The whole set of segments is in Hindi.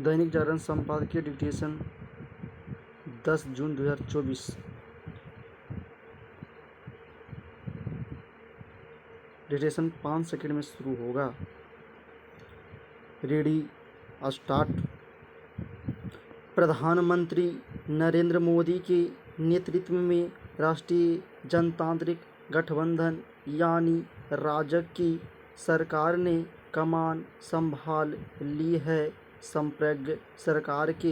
दैनिक जागरण संपादकीय डिक्टेशन 10 जून 2024। डिक्टेशन 5 सेकंड में शुरू होगा। Ready start. प्रधानमंत्री नरेंद्र मोदी के नेतृत्व में राष्ट्रीय जनतांत्रिक गठबंधन यानी राजग की सरकार ने कमान संभाल ली है। संप्रज्ञ सरकार के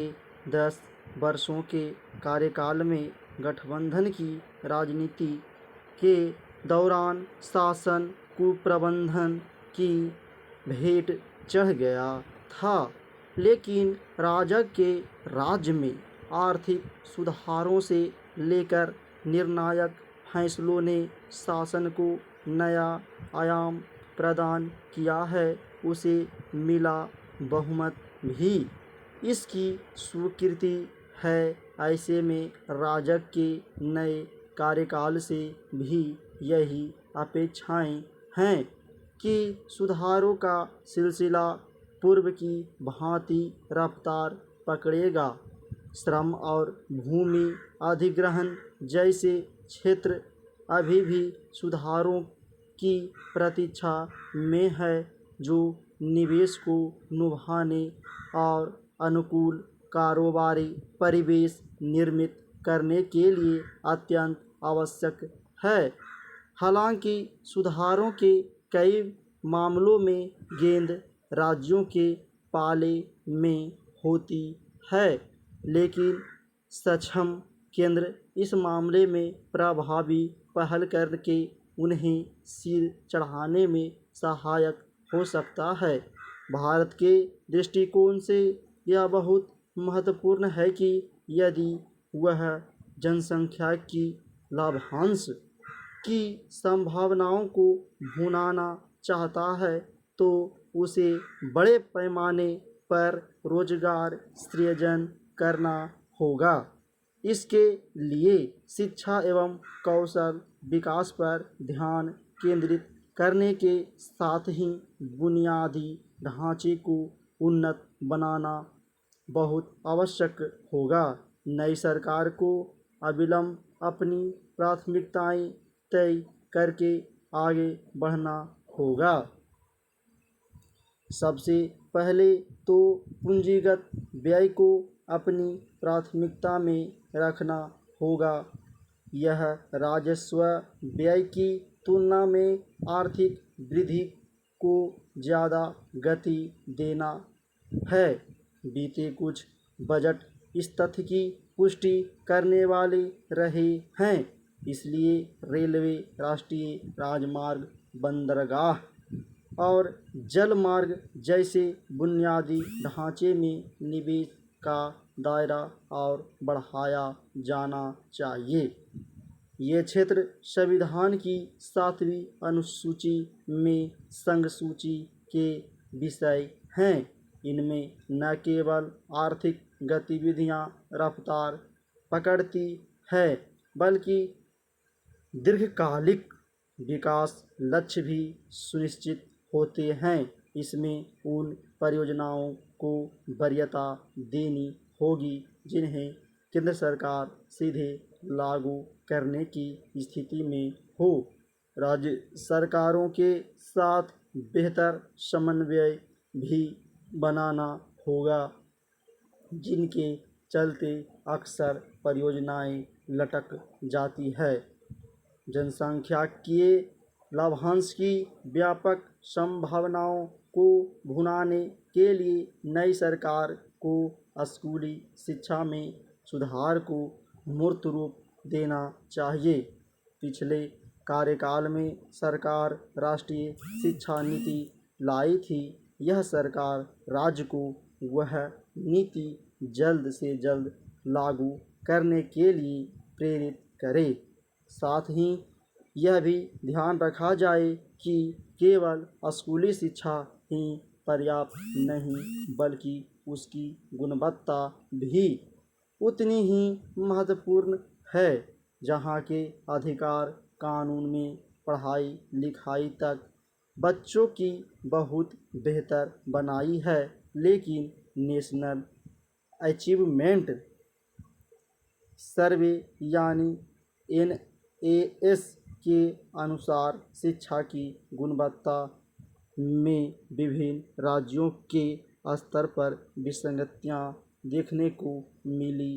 10 वर्षों के कार्यकाल में गठबंधन की राजनीति के दौरान शासन कुप्रबंधन की भेंट चढ़ गया था, लेकिन राजग के राज्य में आर्थिक सुधारों से लेकर निर्णायक फैसलों ने शासन को नया आयाम प्रदान किया है। उसे मिला बहुमत भी इसकी स्वीकृति है। ऐसे में राजग के नए कार्यकाल से भी यही अपेक्षाएं हैं कि सुधारों का सिलसिला पूर्व की भांति रफ्तार पकड़ेगा। श्रम और भूमि अधिग्रहण जैसे क्षेत्र अभी भी सुधारों की प्रतीक्षा में है, जो निवेश को लुभाने और अनुकूल कारोबारी परिवेश निर्मित करने के लिए अत्यंत आवश्यक है। हालांकि सुधारों के कई मामलों में गेंद राज्यों के पाले में होती है, लेकिन सक्षम केंद्र इस मामले में प्रभावी पहल करके उन्हें सिर चढ़ाने में सहायक हो सकता है। भारत के दृष्टिकोण से यह बहुत महत्वपूर्ण है कि यदि वह जनसंख्या की लाभांश की संभावनाओं को भुनाना चाहता है, तो उसे बड़े पैमाने पर रोजगार सृजन करना होगा। इसके लिए शिक्षा एवं कौशल विकास पर ध्यान केंद्रित करने के साथ ही बुनियादी ढांचे को उन्नत बनाना बहुत आवश्यक होगा। नई सरकार को अविलंब अपनी प्राथमिकताएं तय करके आगे बढ़ना होगा। सबसे पहले तो पूंजीगत व्यय को अपनी प्राथमिकता में रखना होगा। यह राजस्व व्यय की तुलना में आर्थिक वृद्धि को ज़्यादा गति देना है। बीते कुछ बजट इस तथ्य की पुष्टि करने वाले रहे हैं। इसलिए रेलवे, राष्ट्रीय राजमार्ग, बंदरगाह और जल मार्ग जैसे बुनियादी ढांचे में निवेश का दायरा और बढ़ाया जाना चाहिए। ये क्षेत्र संविधान की 7वीं अनुसूची में संघ सूची के विषय हैं। इनमें न केवल आर्थिक गतिविधियां रफ्तार पकड़ती है, बल्कि दीर्घकालिक विकास लक्ष्य भी सुनिश्चित होते हैं। इसमें उन परियोजनाओं को वरीयता देनी होगी जिन्हें केंद्र सरकार सीधे लागू करने की स्थिति में हो। राज्य सरकारों के साथ बेहतर समन्वय भी बनाना होगा, जिनके चलते अक्सर परियोजनाएं लटक जाती है। जनसांख्यिकीय लाभांश की व्यापक संभावनाओं को भुनाने के लिए नई सरकार को स्कूली शिक्षा में सुधार को मूर्त रूप देना चाहिए। पिछले कार्यकाल में सरकार राष्ट्रीय शिक्षा नीति लाई थी। यह सरकार राज्य को वह नीति जल्द से जल्द लागू करने के लिए प्रेरित करे। साथ ही यह भी ध्यान रखा जाए कि केवल स्कूली शिक्षा ही पर्याप्त नहीं, बल्कि उसकी गुणवत्ता भी उतनी ही महत्वपूर्ण है। जहाँ के अधिकार कानून में पढ़ाई लिखाई तक बच्चों की बहुत बेहतर बनाई है, लेकिन नेशनल अचीवमेंट सर्वे यानी NAS के अनुसार शिक्षा की गुणवत्ता में विभिन्न राज्यों के स्तर पर विसंगतियां देखने को मिली